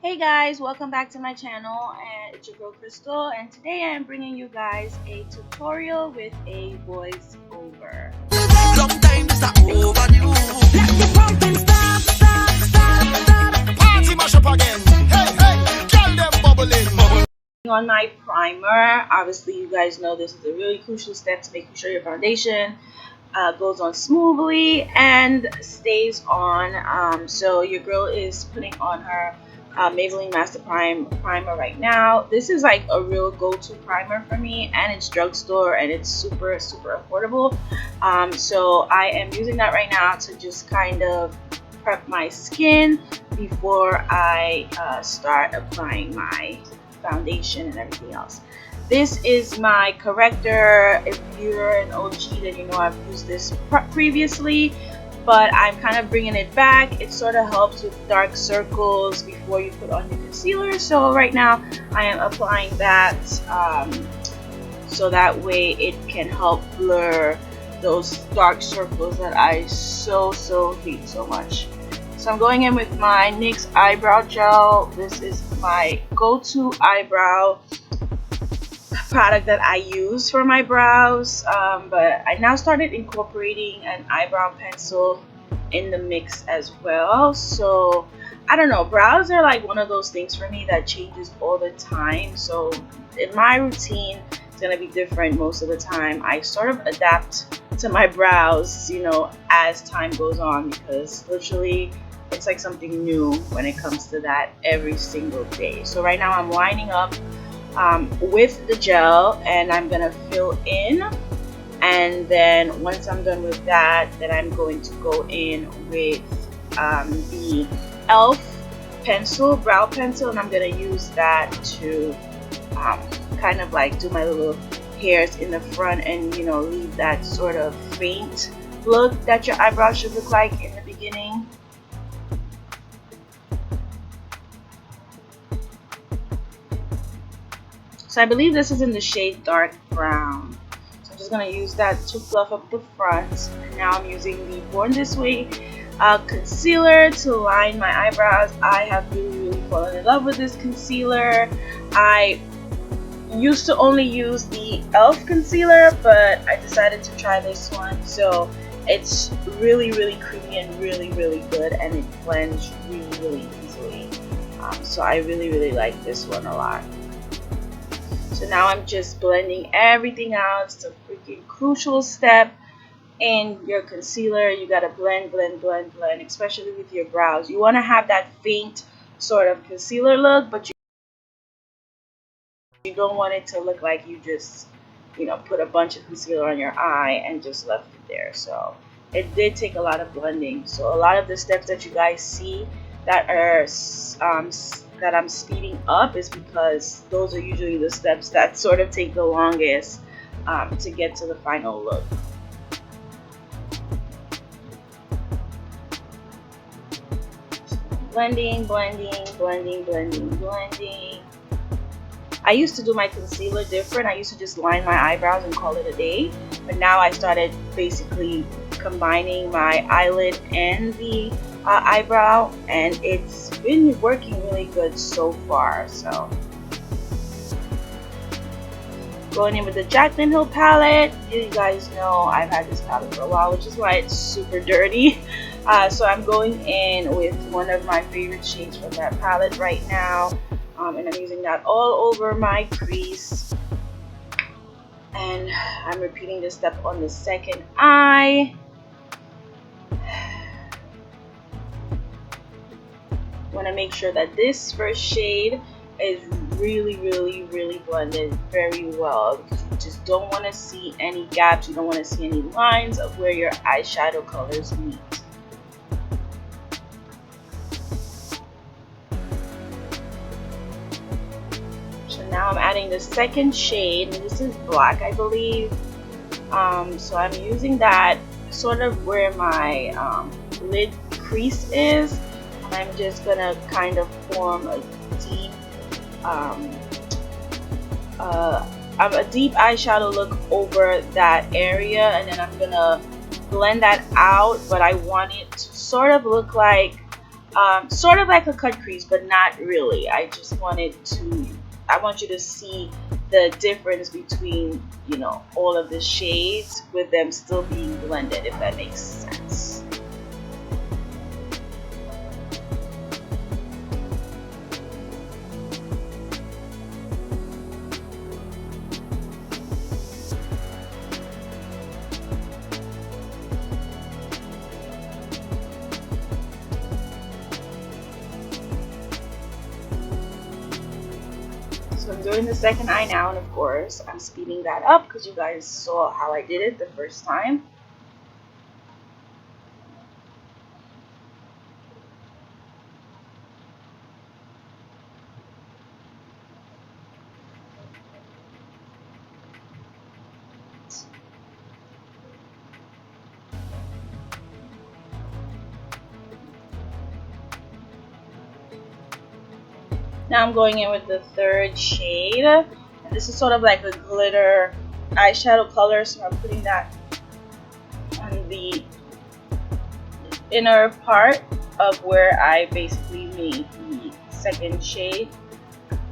Hey guys, welcome back to my channel, and it's your girl Crystal, and today I am bringing you guys a tutorial with a voiceover. Long time this a overdue. Let the pumping stop. Party mash up again. Hey, hey, girl them bubbling. On my primer, obviously you guys know this is a really crucial step to making sure your foundation goes on smoothly and stays on. So your girl is putting on her Maybelline Master Primer right now. This is like a real go-to primer for me, and it's drugstore and it's super affordable. So I am using that right now to just kind of prep my skin before I start applying my foundation and everything else. This is my corrector. If you're an OG, then you know I've used this previously, but I'm kind of bringing it back. It sort of helps with dark circles before you put on your concealer. So right now I am applying that so that way it can help blur those dark circles that I so hate so much. So I'm going in with my NYX eyebrow gel. This is my go-to eyebrow product that I use for my brows, but I now started incorporating an eyebrow pencil in the mix as well. So I don't know, brows are like one of those things for me that changes all the time. So in my routine, it's gonna be different most of the time. I sort of adapt to my brows, you know, as time goes on, because literally it's like something new when it comes to that every single day. So right now I'm lining up with the gel, and I'm gonna fill in, and then once I'm done with that, then I'm going to go in with the elf pencil, brow pencil, and I'm gonna use that to kind of like do my little hairs in the front, and you know, leave that sort of faint look that your eyebrows should look like in the beginning. So I believe this is in the shade dark brown. So I'm just going to use that to fluff up the front. And now I'm using the Born This Way concealer to line my eyebrows. I have really fallen in love with this concealer. I used to only use the e.l.f. concealer, but I decided to try this one. So it's really creamy and really good, and it blends really easily. So I really like this one a lot. So now I'm just blending everything out. It's a freaking crucial step in your concealer. You gotta blend, especially with your brows. You wanna have that faint sort of concealer look, but you don't want it to look like you just, you know, put a bunch of concealer on your eye and just left it there. So it did take a lot of blending. So a lot of the steps that you guys see that are that I'm speeding up is because those are usually the steps that sort of take the longest to get to the final look. Blending. I used to do my concealer different. I used to just line my eyebrows and call it a day, but now I started basically combining my eyelid and the eyebrow, and it's been working really good so far. So going in with the Jaclyn Hill palette. You guys know I've had this palette for a while, which is why it's super dirty. So I'm going in with one of my favorite shades from that palette right now, and I'm using that all over my crease, and I'm repeating this step on the second eye. Want to make sure that this first shade is really blended very well, because you just don't want to see any gaps. You don't want to see any lines of where your eyeshadow colors meet. So now I'm adding the second shade, and this is black, I believe. So I'm using that sort of where my lid crease is. I'm just gonna kind of form a deep eyeshadow look over that area, and then I'm gonna blend that out, but I want it to sort of look like Sort of like a cut crease, but not really. I want you to see the difference between, you know, all of the shades with them still being blended, if that makes sense. So I'm doing the second eye now, and of course I'm speeding that up because you guys saw how I did it the first time. Now I'm going in with the third shade, and this is sort of like a glitter eyeshadow color, so I'm putting that on the inner part of where I basically made the second shade,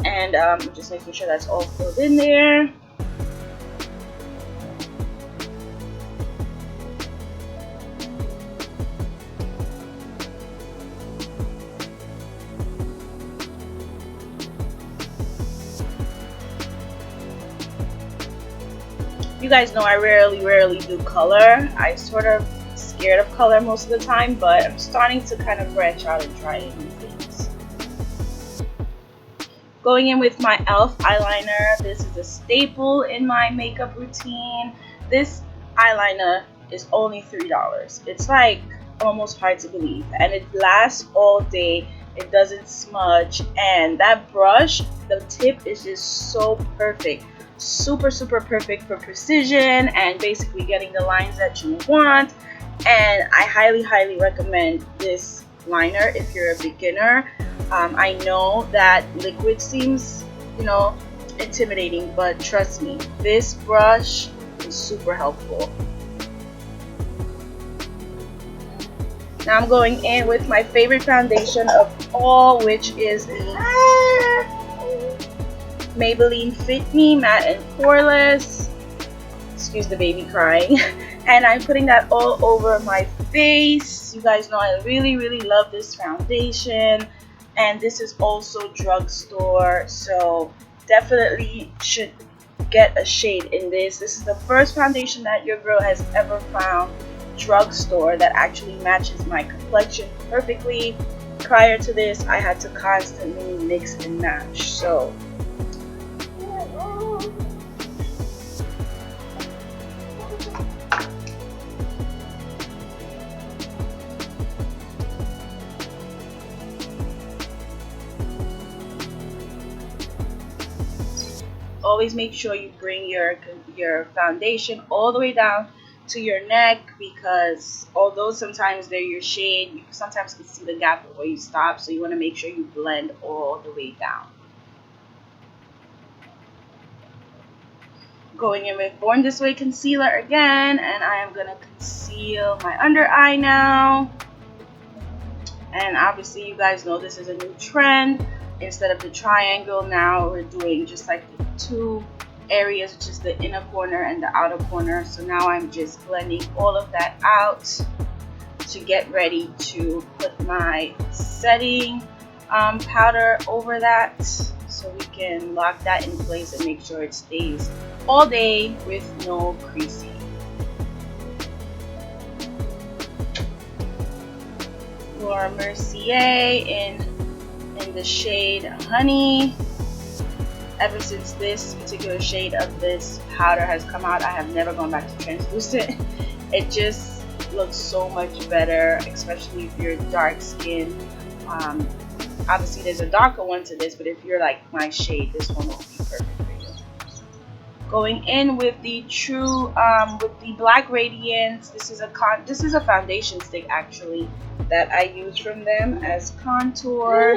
and just making sure that's all filled in there. You guys know I rarely do color. I sort of scared of color most of the time, but I'm starting to kind of branch out and try new things. Going in with my e.l.f. eyeliner. This is a staple in my makeup routine. This eyeliner is only $3. It's like almost hard to believe, and it lasts all day. It doesn't smudge, and that brush, the tip is just so perfect. Super perfect for precision and basically getting the lines that you want. And I highly recommend this liner if you're a beginner. I know that liquid seems, you know, intimidating, but trust me, this brush is super helpful. Now I'm going in with my favorite foundation of all, which is the Maybelline Fit Me Matte and Poreless. Excuse the baby crying. And I'm putting that all over my face. You guys know I really love this foundation, and this is also drugstore, so definitely should get a shade in this. This is the first foundation that your girl has ever found drugstore that actually matches my complexion perfectly. Prior to this, I had to constantly mix and match, so always make sure you bring your foundation all the way down to your neck, because although sometimes they're your shade, you sometimes can see the gap where you stop, so you want to make sure you blend all the way down. Going in with Born This Way concealer again, and I am going to conceal my under eye now. And obviously you guys know this is a new trend. Instead of the triangle, now we're doing just like the two areas, which is the inner corner and the outer corner. So now I'm just blending all of that out to get ready to put my setting powder over that, so we can lock that in place and make sure it stays all day with no creasing. Laura Mercier in the shade Honey. Ever since this particular shade of this powder has come out, I have never gone back to translucent. It just looks so much better, especially if you're dark skinned. Obviously there's a darker one to this, but if you're like my shade, this one will be perfect for you. Going in with the with the Black Radiance. This is a foundation stick actually that I use from them as contour.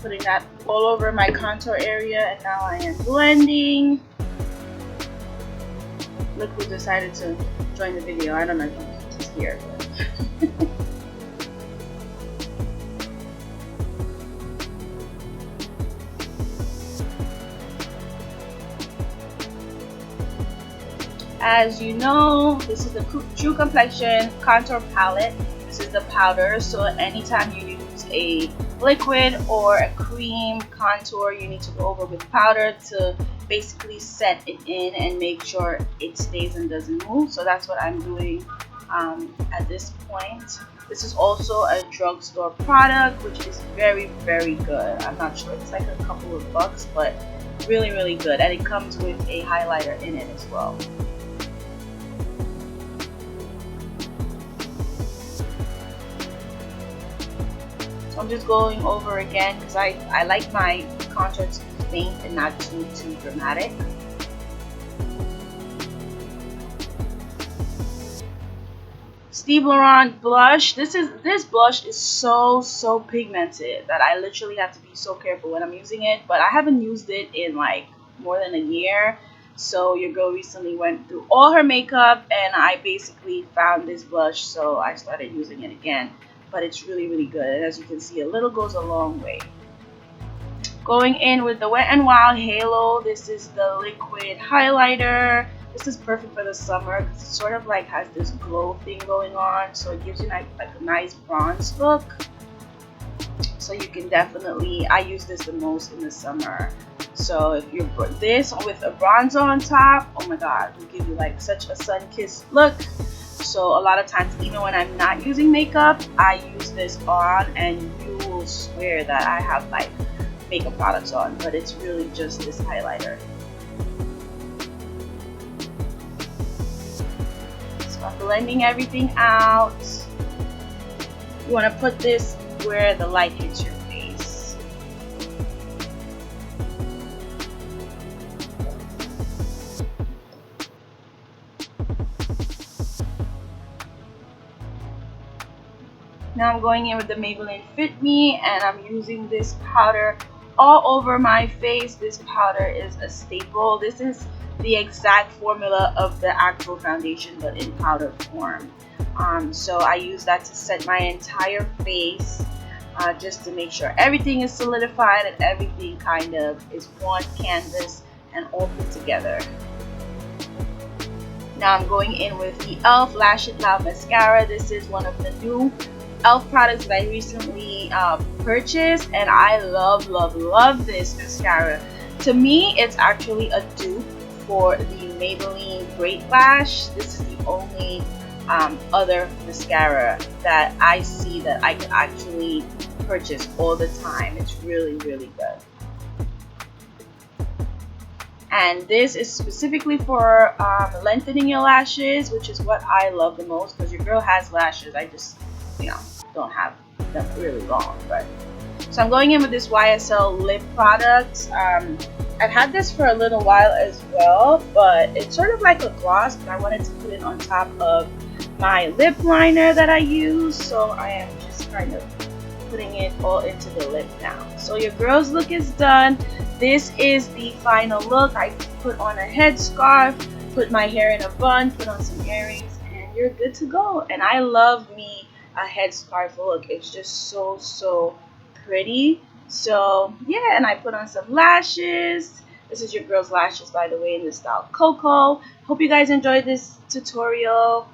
Putting that all over my contour area, and now I am blending. Look who decided to join the video. I don't know if he's here. But as you know, this is the True Complexion Contour Palette. This is the powder, so anytime you use a liquid or a cream contour, you need to go over with powder to basically set it in and make sure it stays and doesn't move. So that's what I'm doing at this point. This is also a drugstore product, which is very, very good. I'm not sure, it's like a couple of bucks, but really, really good. And it comes with a highlighter in it as well. So I'm just going over again because I like my contours to be faint and not too dramatic. Steve Laurent blush. This blush is so pigmented that I literally have to be so careful when I'm using it. But I haven't used it in like more than a year. So your girl recently went through all her makeup and I basically found this blush, so I started using it again. But it's really, really good, and as you can see, a little goes a long way. Going in with the Wet n Wild Halo. This is the liquid highlighter. This is perfect for the summer because it sort of like has this glow thing going on, so it gives you like a nice bronze look. So you can definitely, I use this the most in the summer. So if you're this with a bronzer on top, oh my god, it will give you like such a sun-kissed look. So a lot of times, even when I'm not using makeup, I use this on and you will swear that I have like makeup products on, but it's really just this highlighter. So I'm blending everything out. You want to put this where the light hits your face. Now I'm going in with the Maybelline Fit Me, and I'm using this powder all over my face. This powder is a staple. This is the exact formula of the actual foundation, but in powder form. So I use that to set my entire face, just to make sure everything is solidified and everything kind of is one canvas and all put together. Now I'm going in with the e.l.f. Lash It Loud Mascara. This is one of the new e.l.f. products that I recently purchased, and I love this mascara. To me, it's actually a dupe for the Maybelline Great Lash. This is the only other mascara that I see that I can actually purchase all the time. It's really, really good. And this is specifically for lengthening your lashes, which is what I love the most because your girl has lashes. I just, you know, don't have them really long. But so I'm going in with this YSL lip product. I've had this for a little while as well, but it's sort of like a gloss, but I wanted to put it on top of my lip liner that I use, so I am just kind of putting it all into the lip now. So your girl's look is done. This is the final look. I put on a headscarf, put my hair in a bun, put on some earrings, and you're good to go. And I love me a headscarf look. It's just so pretty. So yeah, and I put on some lashes. This is your girl's lashes, by the way, in the style Coco. Hope you guys enjoyed this tutorial.